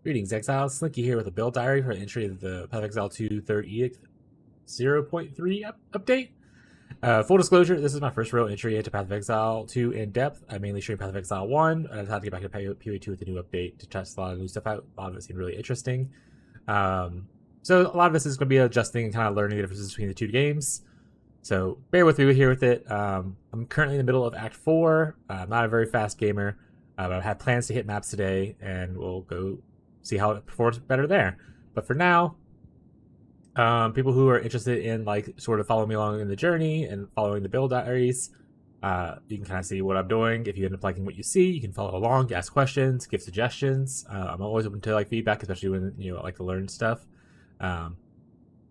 Greetings, Exiles. Slinky here with a build diary for an entry of the pathofexile 2 Third Edict 0.3 update. Full disclosure, this is my first real entry into pathofexile 2 in depth. I mainly stream pathofexile 1, and I've had to get back to POE2 with the new update to test a lot of new stuff out. A lot of it seemed really interesting. So a lot of this is going to be adjusting and kind of learning the differences between the two games. So bear with me here with it. I'm currently in the middle of Act 4. I'm not a very fast gamer, but I have plans to hit maps today, and we'll go see how it performs better there. But for now, people who are interested in like sort of following me along in the journey and following the build diaries, you can kind of see what I'm doing. If you end up liking what you see, you can follow along, ask questions, give suggestions. I'm always open to like feedback, especially when I like to learn stuff. But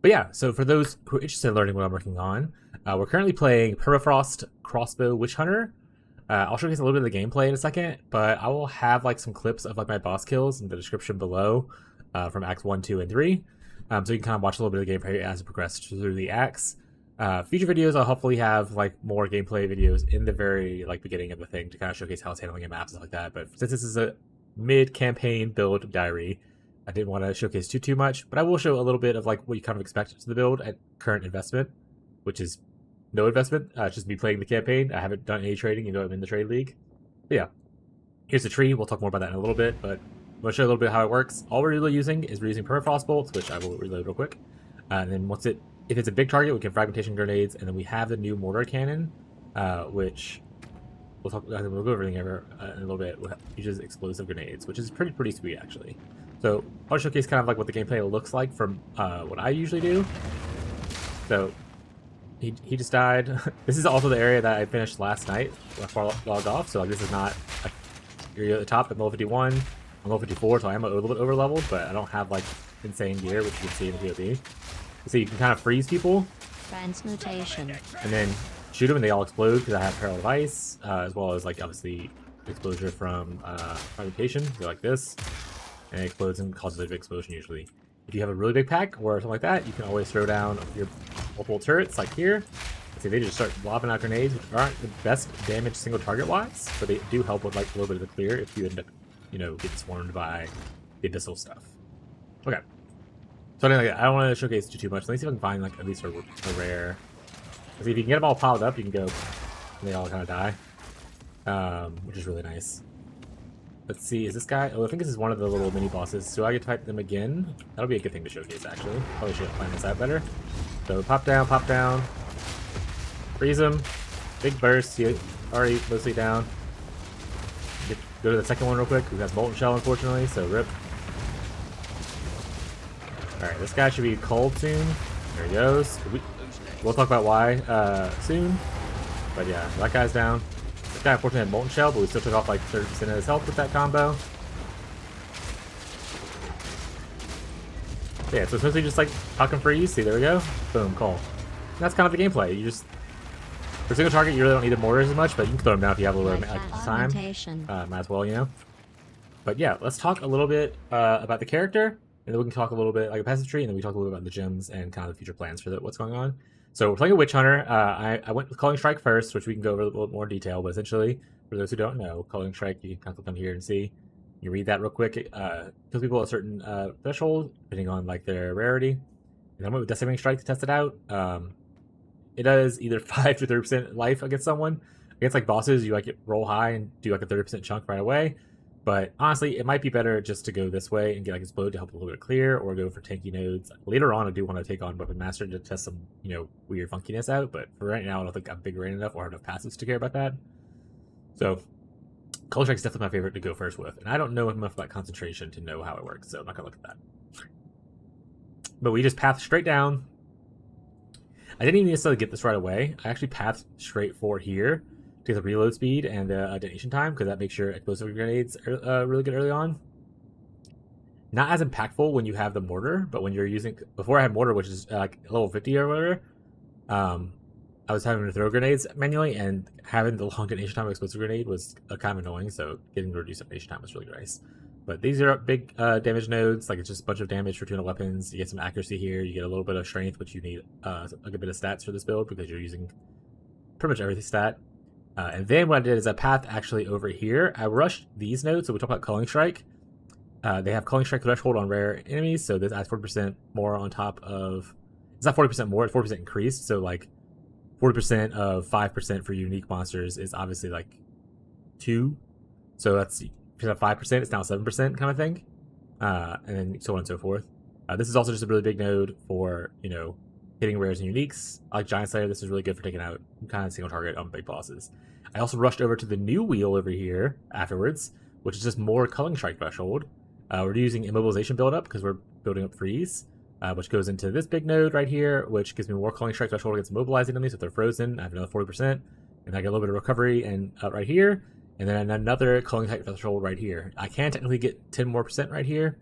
yeah, so for those who are interested in learning what I'm working on, we're currently playing Permafrost Crossbow Witchhunter. I'll showcase a little bit of the gameplay in a second, but I will have like some clips of like my boss kills in the description below from Acts 1, 2, and 3. So you can kind of watch a little bit of the gameplay as it progresses through the acts. Future videos, I'll hopefully have like more gameplay videos in the very like beginning of the thing to kind of showcase how it's handling maps and stuff like that. But since this is a mid-campaign build diary, I didn't want to showcase too much, but I will show a little bit of like what you kind of expect to the build at current investment, which is no investment. It's just me playing the campaign. I haven't done any trading, I'm in the trade league. But yeah, here's the tree. We'll talk more about that in a little bit, but I'm going to show a little bit how it works. All we're really using is we're using permafrost bolts, which I will reload real quick. And then if it's a big target, we can fragmentation grenades, and then we have the new mortar cannon, which we'll go over everything in a little bit. It uses explosive grenades, which is pretty sweet actually. So I'll showcase kind of like what the gameplay looks like from what I usually do. So he just died. This is also the area that I finished last night before I logged off. So like this is not you're at the top at level 51. I'm level 54, so I am a little bit over leveled, but I don't have like insane gear, which you can see in the POB. So you can kind of freeze people, transmutation, and then shoot them, and they all explode because I have Herald of Ice, as well as like obviously exposure from fragmentation. Go like this, and it explodes and causes a big explosion usually. If you have a really big pack or something like that, you can always throw down your multiple turrets like here. See, they just start lobbing out grenades, which aren't the best damage single target wise, but they do help with like a little bit of the clear if you end up, getting swarmed by the abyssal stuff. Okay. So anyway, I don't want to showcase too much. Let me see if I can find like at least a rare. See, if you can get them all piled up, you can go, and they all kind of die, which is really nice. Let's see, is this guy? Oh, I think this is one of the little mini bosses. So I get to fight them again. That'll be a good thing to showcase, actually. Probably should have planned this out better. So pop down, freeze him, big burst. He already mostly down. Go to the second one real quick. Who has molten shell, unfortunately. So rip. All right, this guy should be cold soon. There he goes. We'll talk about why soon. But yeah, that guy's down. This guy unfortunately had molten shell, but we still took off like 30% of his health with that combo. So yeah, so it's mostly just like tuck and freeze. See, there we go. Boom, call. And that's kind of the gameplay. You just for single target, you really don't need the mortars as much, but you can throw them down if you have a little bit of time. Might as well, But yeah, let's talk a little bit about the character, and then we can talk a little bit like a passive tree, and then we talk a little bit about the gems and kind of the future plans for what's going on. So we're playing a Witchhunter. I went with Calling Strike first, which we can go over a little more detail, but essentially, for those who don't know, Calling Strike, you can kind of click on here and see. You read that real quick. Kills people at a certain threshold, depending on like their rarity. And I went with Decimating Strike to test it out. It does either 5 to 30% life against someone. Against like bosses, you like roll high and do like a 30% chunk right away. But honestly, it might be better just to go this way and get like Explode to help a little bit clear, or go for tanky nodes. Later on, I do want to take on Weapon Master to test some, weird funkiness out. But for right now, I don't think I'm big brain enough or have enough passives to care about that. So, Color Strike is definitely my favorite to go first with. And I don't know enough about concentration to know how it works, so I'm not going to look at that. But we just path straight down. I didn't even necessarily get this right away. I actually pathed straight for here to get the reload speed and the detonation time, because that makes your explosive grenades really good early on. Not as impactful when you have the mortar, but when you're using... Before I had mortar, which is like level 50 or whatever, I was having to throw grenades manually, and having the long detonation time of explosive grenade was kind of annoying, so getting the reduced detonation time was really nice. But these are big damage nodes, like it's just a bunch of damage for 200 weapons. You get some accuracy here, you get a little bit of strength, which you need a good bit of stats for this build, because you're using pretty much everything stat. And then what I did is I pathed actually over here. I rushed these nodes, so we talk about Culling Strike. They have Culling Strike threshold on rare enemies, so this adds 40% more on top of. It's not 40% more; it's 40% increased. So like 40% of 5% for unique monsters is obviously like 2. So that's if you have 5%, it's now 7% kind of thing, and then so on and so forth. This is also just a really big node for hitting rares and uniques. I like Giant Slayer. This is really good for taking out kind of single target on big bosses. I also rushed over to the new wheel over here afterwards, which is just more Culling Strike threshold. We're using immobilization buildup because we're building up Phys, which goes into this big node right here, which gives me more Culling Strike threshold against immobilized enemies if they're frozen. I have another 40%, and I get a little bit of recovery and right here, and then another Culling Strike threshold right here. I can technically get 10% more right here,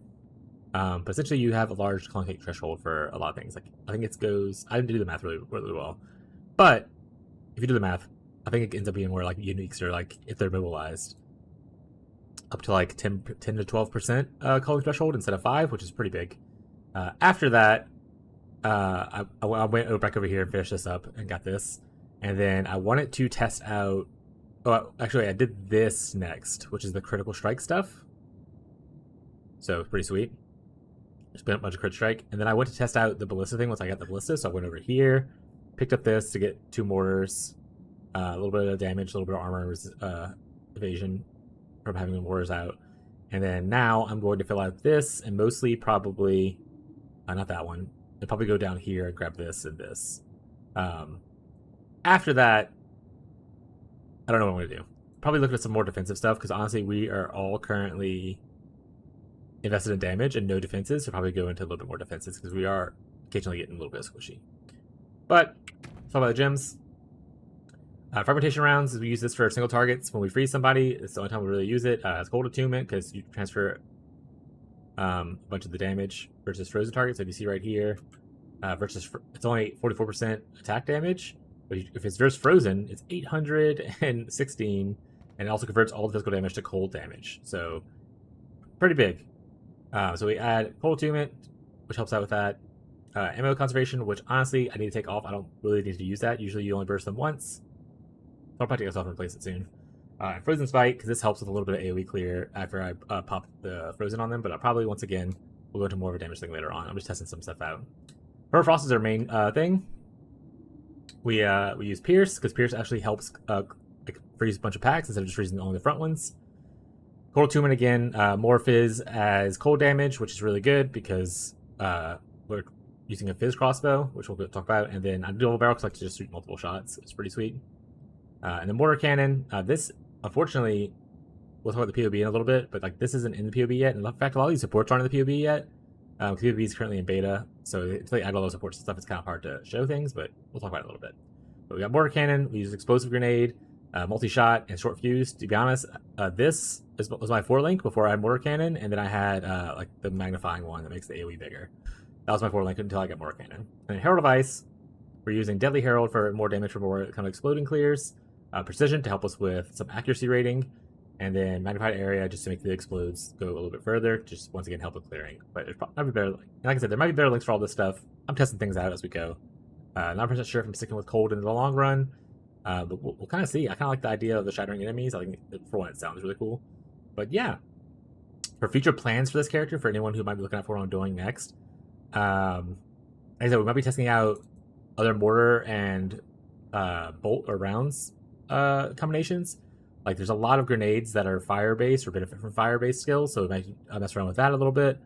but essentially you have a large Culling Strike threshold for a lot of things. Like I think it goes. I didn't do the math really well, but if you do the math, I think it ends up being more like uniques or like if they're mobilized, up to like 10 to 12% culling threshold instead of 5, which is pretty big. After that, I went back over here and finished this up and got this. And then I wanted to test out. Oh, actually, I did this next, which is the critical strike stuff. So it's pretty sweet. Spent a bunch of crit strike. And then I went to test out the ballista thing once I got the ballista. So I went over here, picked up this to get 2 mortars, a little bit of damage, a little bit of armor evasion from having the mortars out. And then now I'm going to fill out this and mostly probably, not that one. I'll probably go down here and grab this and this. After that, I don't know what I'm going to do. Probably look at some more defensive stuff because honestly, we are all currently invested in damage and no defenses. So probably go into a little bit more defenses because we are occasionally getting a little bit of squishy. But let's talk about the gems. Fragmentation rounds, we use this for single targets. When we freeze somebody, it's the only time we really use it. It's Cold Attunement because you transfer a bunch of the damage versus frozen targets. So you see right here, versus it's only 44% attack damage. But if it's versus frozen, it's 816, and it also converts all the physical damage to cold damage. So pretty big. So we add Cold Attunement, which helps out with that. Ammo conservation, which honestly I need to take off. I don't really need to use that. Usually you only burst them once. I'll probably take this off and replace it soon. Frozen Spike, because this helps with a little bit of AoE clear after I pop the Frozen on them, but I'll probably, once again, we'll go into more of a damage thing later on. I'm just testing some stuff out. Permafrost is our main thing. We use Pierce, because Pierce actually helps freeze a bunch of packs instead of just freezing only the front ones. Cold Attunement again, more Phys as cold damage, which is really good, because we're using a Phys crossbow, which we'll talk about, and then I do double barrel because I like to just shoot multiple shots. It's pretty sweet. And the mortar cannon, this, unfortunately, we'll talk about the POB in a little bit, but like this isn't in the POB yet. And in fact, a lot of these supports aren't in the POB yet. POB is currently in beta, so until they add all those supports and stuff, it's kind of hard to show things, but we'll talk about it a little bit. But we got mortar cannon, we use explosive grenade, multi-shot, and short fuse. To be honest, this was my 4-link before I had mortar cannon, and then I had like the magnifying one that makes the AoE bigger. That was my 4-link until I got mortar cannon. And then Herald of Ice, we're using Deadly Herald for more damage for more kind of exploding clears. Precision to help us with some accuracy rating, and then magnified area just to make the explodes go a little bit further, just once again help with clearing. But it might be better. Like I said, there might be better links for all this stuff. I'm testing things out as we go. Not 100% sure if I'm sticking with cold in the long run, but we'll kind of see. I kind of like the idea of the shattering enemies. I think for one, it sounds really cool. But yeah, for future plans for this character, for anyone who might be looking out for what I'm doing next, like I said, we might be testing out other mortar and bolt or rounds combinations. Like there's a lot of grenades that are fire based or benefit from fire based skills, so we might mess around with that a little bit.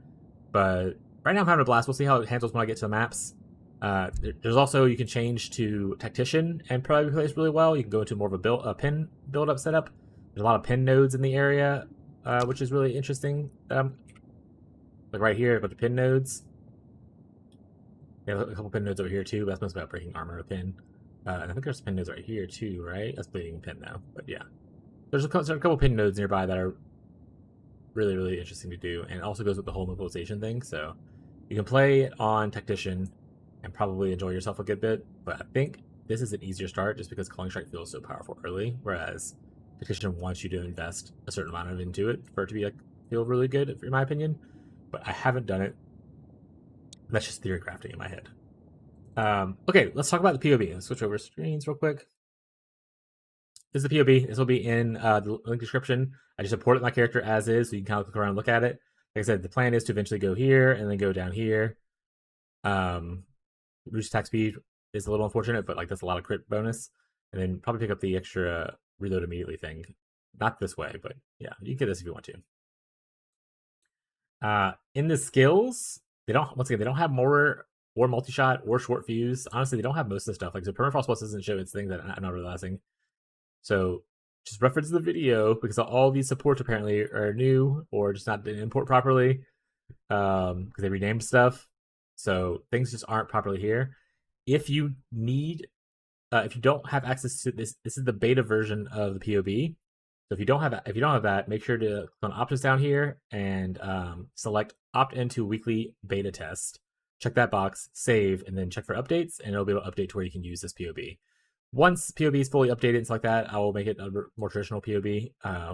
But right now I'm having a blast. We'll see how it handles when I get to the maps. There's also, you can change to tactician and probably plays really well. You can go into more of a pin build up setup. There's a lot of pin nodes in the area, which is really interesting. Like right here, a bunch of pin nodes. We have a couple pin nodes over here too, but that's mostly about breaking armor pin. And I think there's pin nodes right here too, right? That's bleeding pin now, but yeah. There's a couple pin nodes nearby that are really, really interesting to do, and it also goes with the whole mobilization thing, so you can play on Tactician and probably enjoy yourself a good bit, but I think this is an easier start just because Culling Strike feels so powerful early, whereas Tactician wants you to invest a certain amount of into it for it to be feel really good, in my opinion, but I haven't done it. That's just theory crafting in my head. Okay, let's talk about the POB. Let's switch over screens real quick. This is the POB. This will be in the link description. I just imported my character as is, so you can kind of click around and look at it. Like I said, the plan is to eventually go here and then go down here. Reduce attack speed is a little unfortunate, but like that's a lot of crit bonus. And then probably pick up the extra reload immediately thing. Not this way, but yeah, you can get this if you want to. In the skills, they don't have more or multi-shot or short fuse. Honestly, they don't have most of the stuff. Like so Permafrost Plus doesn't show its thing that I'm not realizing. So just reference the video because all these supports apparently are new or just not didn't import properly. Because they renamed stuff. So things just aren't properly here. If you need if you don't have access to this is the beta version of the POB. So if you don't have that, make sure to click on options down here and select opt into weekly beta test. Check that box, save, and then check for updates, and it'll be able to update to where you can use this POB. Once POB is fully updated and stuff like that, I will make it a more traditional POB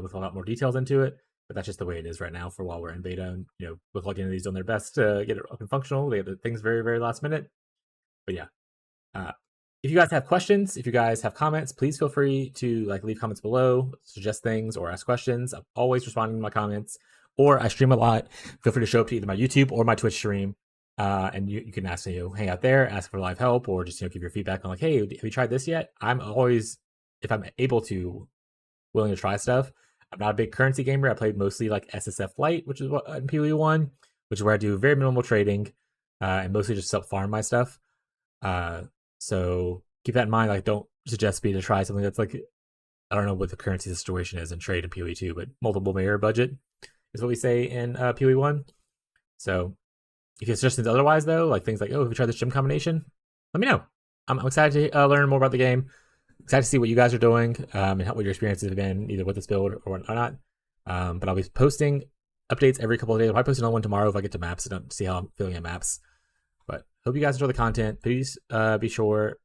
with a lot more details into it. But that's just the way it is right now for while we're in beta. And, with Login these doing their best to get it up and functional. They get the things very, very last minute. But yeah. If you guys have questions, if you guys have comments, please feel free to leave comments below, suggest things, or ask questions. I'm always responding to my comments. Or I stream a lot. Feel free to show up to either my YouTube or my Twitch stream. And you can ask hang out there, ask for live help, or just give your feedback on hey, have you tried this yet? I'm always, if I'm able to, willing to try stuff. I'm not a big currency gamer. I played mostly SSF Lite, which is what in POE1, which is where I do very minimal trading and mostly just self-farm my stuff. So keep that in mind. Don't suggest me to try something that's I don't know what the currency situation is in trade in POE2, but multiple mirror budget is what we say in POE1. So if you have suggestions otherwise, though, things have you tried this gym combination? Let me know. I'm excited to learn more about the game. Excited to see what you guys are doing and what your experiences have been, either with this build or not. But I'll be posting updates every couple of days. I'll probably post another one tomorrow if I get to maps. I don't see how I'm feeling at maps. But hope you guys enjoy the content. Please be sure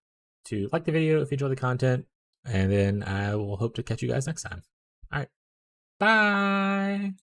to like the video if you enjoy the content. And then I will hope to catch you guys next time. All right. Bye.